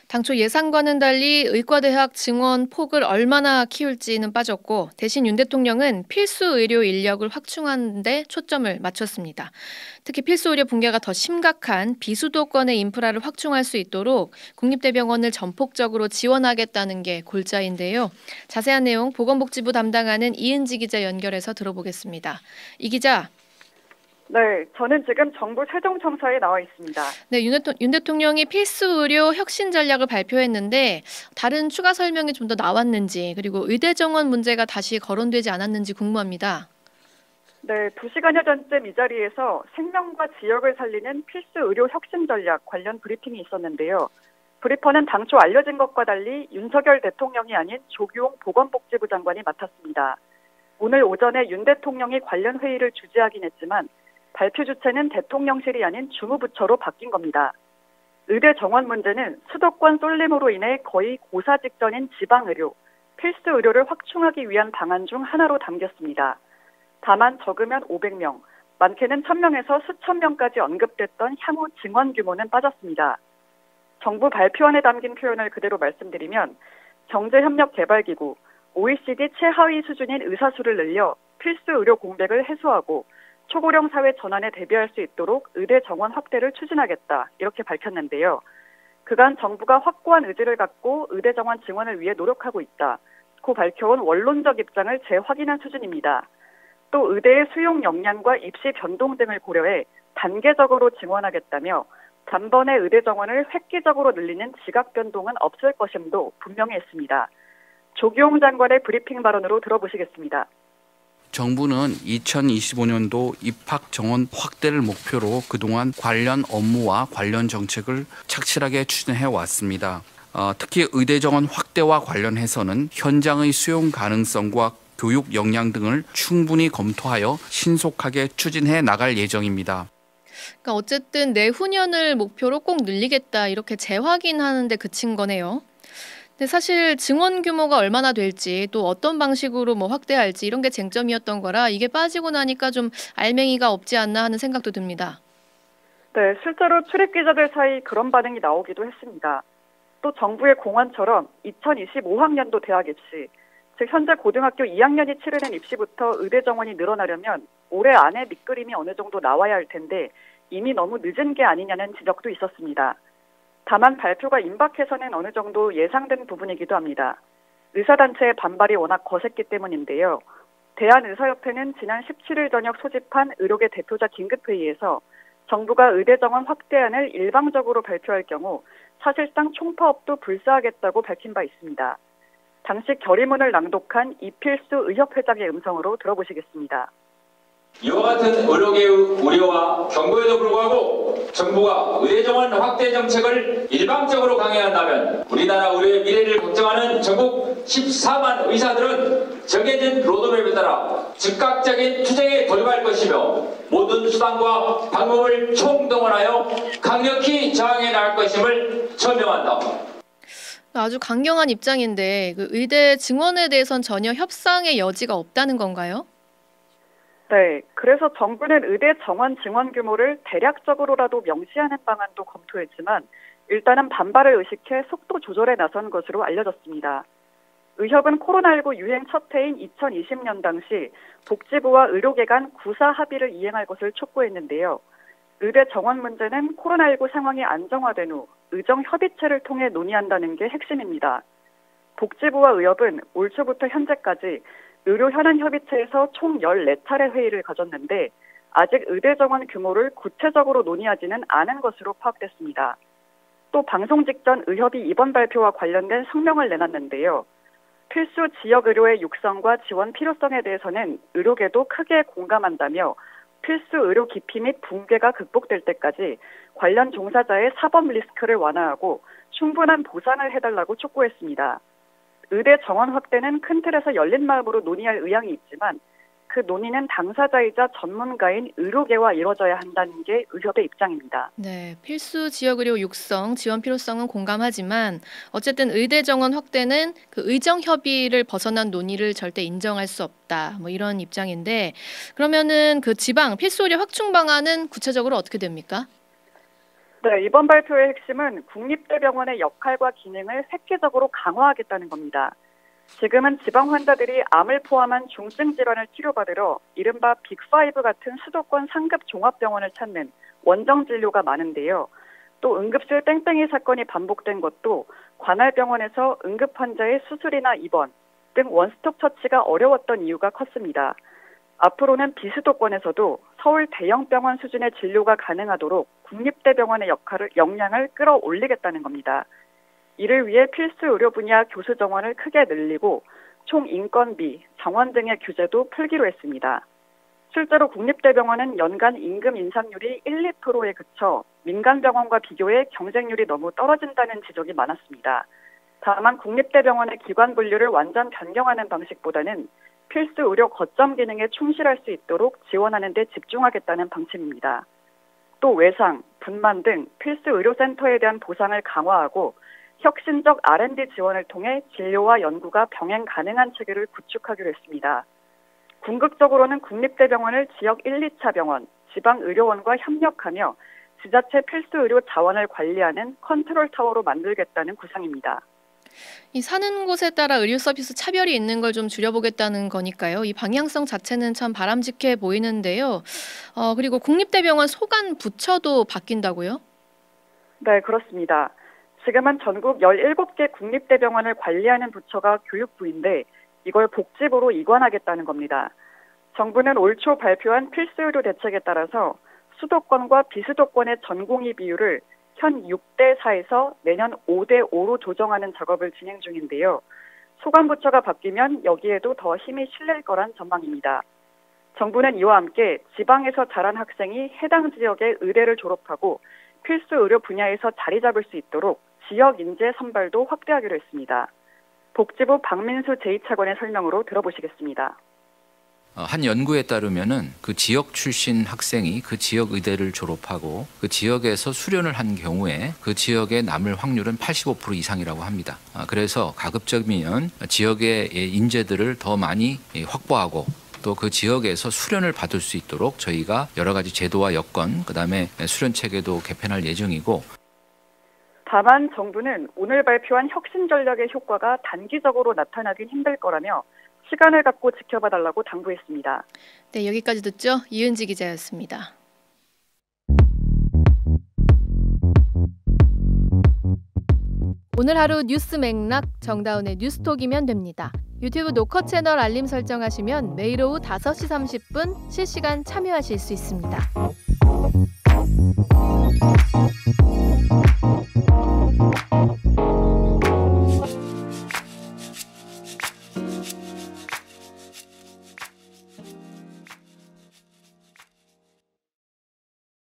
당초 예상과는 달리 의과대학 증원 폭을 얼마나 키울지는 빠졌고 대신 윤 대통령은 필수 의료 인력을 확충하는 데 초점을 맞췄습니다. 특히 필수 의료 붕괴가 더 심각한 비수도권의 인프라를 확충할 수 있도록 국립대병원을 전폭적으로 지원하겠다는 게 골자인데요. 자세한 내용 보건복지부 담당하는 이은지 기자 연결해서 들어보겠습니다. 이 기자. 네, 저는 지금 정부 세종청사에 나와 있습니다. 네, 윤 대통령이 필수 의료 혁신 전략을 발표했는데 다른 추가 설명이 좀 더 나왔는지 그리고 의대 정원 문제가 다시 거론되지 않았는지 궁금합니다. 네, 2시간여 전쯤 이 자리에서 생명과 지역을 살리는 필수 의료 혁신 전략 관련 브리핑이 있었는데요. 브리퍼는 당초 알려진 것과 달리 윤석열 대통령이 아닌 조규홍 보건복지부 장관이 맡았습니다. 오늘 오전에 윤 대통령이 관련 회의를 주재하긴 했지만 발표 주체는 대통령실이 아닌 주무부처로 바뀐 겁니다. 의대 정원 문제는 수도권 쏠림으로 인해 거의 고사 직전인 지방의료, 필수 의료를 확충하기 위한 방안 중 하나로 담겼습니다. 다만 적으면 500명, 많게는 1000명에서 수천 명까지 언급됐던 향후 증원 규모는 빠졌습니다. 정부 발표안에 담긴 표현을 그대로 말씀드리면 경제협력개발기구, OECD 최하위 수준인 의사수를 늘려 필수 의료 공백을 해소하고 초고령 사회 전환에 대비할 수 있도록 의대 정원 확대를 추진하겠다 이렇게 밝혔는데요. 그간 정부가 확고한 의지를 갖고 의대 정원 증원을 위해 노력하고 있다고 밝혀온 원론적 입장을 재확인한 수준입니다. 또 의대의 수용 역량과 입시 변동 등을 고려해 단계적으로 증원하겠다며 단번에 의대 정원을 획기적으로 늘리는 지각 변동은 없을 것임도 분명히 했습니다. 조규홍 장관의 브리핑 발언으로 들어보시겠습니다. 정부는 2025년도 입학 정원 확대를 목표로 그동안 관련 업무와 관련 정책을 착실하게 추진해 왔습니다. 특히 의대 정원 확대와 관련해서는 현장의 수용 가능성과 교육 역량 등을 충분히 검토하여 신속하게 추진해 나갈 예정입니다. 그러니까 어쨌든 내후년을 목표로 꼭 늘리겠다 이렇게 재확인하는 데 그친 거네요. 근데 사실 증원 규모가 얼마나 될지 또 어떤 방식으로 확대할지 이런 게 쟁점이었던 거라 이게 빠지고 나니까 좀 알맹이가 없지 않나 하는 생각도 듭니다. 네, 실제로 출입 기자들 사이 그런 반응이 나오기도 했습니다. 또 정부의 공언처럼 2025학년도 대학 입시, 즉 현재 고등학교 2학년이 치르는 입시부터 의대 정원이 늘어나려면 올해 안에 밑그림이 어느 정도 나와야 할 텐데 이미 너무 늦은 게 아니냐는 지적도 있었습니다. 다만 발표가 임박해서는 어느 정도 예상된 부분이기도 합니다. 의사단체의 반발이 워낙 거셌기 때문인데요. 대한의사협회는 지난 17일 저녁 소집한 의료계 대표자 긴급회의에서 정부가 의대 정원 확대안을 일방적으로 발표할 경우 사실상 총파업도 불사하겠다고 밝힌 바 있습니다. 당시 결의문을 낭독한 이필수 의협회장의 음성으로 들어보시겠습니다. 이와 같은 의료계의 우려와 경고에도 불구하고 정부가 의대 정원 확대 정책을 일방적으로 강행한다면 우리나라 의료의 미래를 걱정하는 전국 14만 의사들은 정해진 로드맵에 따라 즉각적인 투쟁에 돌입할 것이며 모든 수단과 방법을 총동원하여 강력히 저항해 나갈 것임을 천명한다. 아주 강경한 입장인데 그 의대 증원에 대해선 전혀 협상의 여지가 없다는 건가요? 네, 그래서 정부는 의대 정원 증원 규모를 대략적으로라도 명시하는 방안도 검토했지만 일단은 반발을 의식해 속도 조절에 나선 것으로 알려졌습니다. 의협은 코로나19 유행 첫 해인 2020년 당시 복지부와 의료계 간 구사 합의를 이행할 것을 촉구했는데요. 의대 정원 문제는 코로나19 상황이 안정화된 후 의정협의체를 통해 논의한다는 게 핵심입니다. 복지부와 의협은 올 초부터 현재까지 의료 현안 협의체에서 총 14차례 회의를 가졌는데 아직 의대 정원 규모를 구체적으로 논의하지는 않은 것으로 파악됐습니다. 또 방송 직전 의협이 이번 발표와 관련된 성명을 내놨는데요. 필수 지역 의료의 육성과 지원 필요성에 대해서는 의료계도 크게 공감한다며 필수 의료 기피 및 붕괴가 극복될 때까지 관련 종사자의 사법 리스크를 완화하고 충분한 보상을 해달라고 촉구했습니다. 의대 정원 확대는 큰 틀에서 열린 마음으로 논의할 의향이 있지만 그 논의는 당사자이자 전문가인 의료계와 이루어져야 한다는 게 의협의 입장입니다. 네, 필수 지역 의료 육성, 지원 필요성은 공감하지만 어쨌든 의대 정원 확대는 그 의정 협의를 벗어난 논의를 절대 인정할 수 없다. 이런 입장인데 그러면은 그 지방 필수 의료 확충 방안은 구체적으로 어떻게 됩니까? 네, 이번 발표의 핵심은 국립대병원의 역할과 기능을 획기적으로 강화하겠다는 겁니다. 지금은 지방 환자들이 암을 포함한 중증 질환을 치료받으러 이른바 빅5 같은 수도권 상급 종합병원을 찾는 원정 진료가 많은데요. 또 응급실 뺑뺑이 사건이 반복된 것도 관할 병원에서 응급 환자의 수술이나 입원 등 원스톱 처치가 어려웠던 이유가 컸습니다. 앞으로는 비수도권에서도 서울 대형 병원 수준의 진료가 가능하도록 국립대병원의 역량을 끌어올리겠다는 겁니다. 이를 위해 필수 의료 분야 교수 정원을 크게 늘리고 총 인건비, 정원 등의 규제도 풀기로 했습니다. 실제로 국립대병원은 연간 임금 인상률이 1, 2%에 그쳐 민간 병원과 비교해 경쟁률이 너무 떨어진다는 지적이 많았습니다. 다만 국립대병원의 기관 분류를 완전 변경하는 방식보다는 필수 의료 거점 기능에 충실할 수 있도록 지원하는 데 집중하겠다는 방침입니다. 또 외상, 분만 등 필수 의료센터에 대한 보상을 강화하고 혁신적 R&D 지원을 통해 진료와 연구가 병행 가능한 체계를 구축하기로 했습니다. 궁극적으로는 국립대병원을 지역 1, 2차 병원, 지방의료원과 협력하며 지자체 필수 의료 자원을 관리하는 컨트롤 타워로 만들겠다는 구상입니다. 이 사는 곳에 따라 의료 서비스 차별이 있는 걸 좀 줄여보겠다는 거니까요. 이 방향성 자체는 참 바람직해 보이는데요. 그리고 국립대병원 소관 부처도 바뀐다고요? 네, 그렇습니다. 지금은 전국 17개 국립대병원을 관리하는 부처가 교육부인데 이걸 복지부로 이관하겠다는 겁니다. 정부는 올 초 발표한 필수의료 대책에 따라서 수도권과 비수도권의 전공의 비율을 현 6대4에서 내년 5대5로 조정하는 작업을 진행 중인데요. 소관부처가 바뀌면 여기에도 더 힘이 실릴 거란 전망입니다. 정부는 이와 함께 지방에서 자란 학생이 해당 지역의 의대를 졸업하고 필수 의료 분야에서 자리 잡을 수 있도록 지역 인재 선발도 확대하기로 했습니다. 복지부 박민수 제2차관의 설명으로 들어보시겠습니다. 한 연구에 따르면은 그 지역 출신 학생이 그 지역 의대를 졸업하고 그 지역에서 수련을 한 경우에 그 지역에 남을 확률은 85% 이상이라고 합니다. 그래서 가급적이면 지역의 인재들을 더 많이 확보하고 또 그 지역에서 수련을 받을 수 있도록 저희가 여러 가지 제도와 여건, 그다음에 수련 체계도 개편할 예정이고. 다만 정부는 오늘 발표한 혁신 전략의 효과가 단기적으로 나타나긴 힘들 거라며 시간을 갖고 지켜봐달라고 당부했습니다. 네, 여기까지 듣죠. 이은지 기자였습니다. 오늘 하루 뉴스 맥락 정다운의 뉴스톡이면 됩니다. 유튜브 노컷 채널 알림 설정하시면 매일 오후 5시 30분 실시간 참여하실 수 있습니다.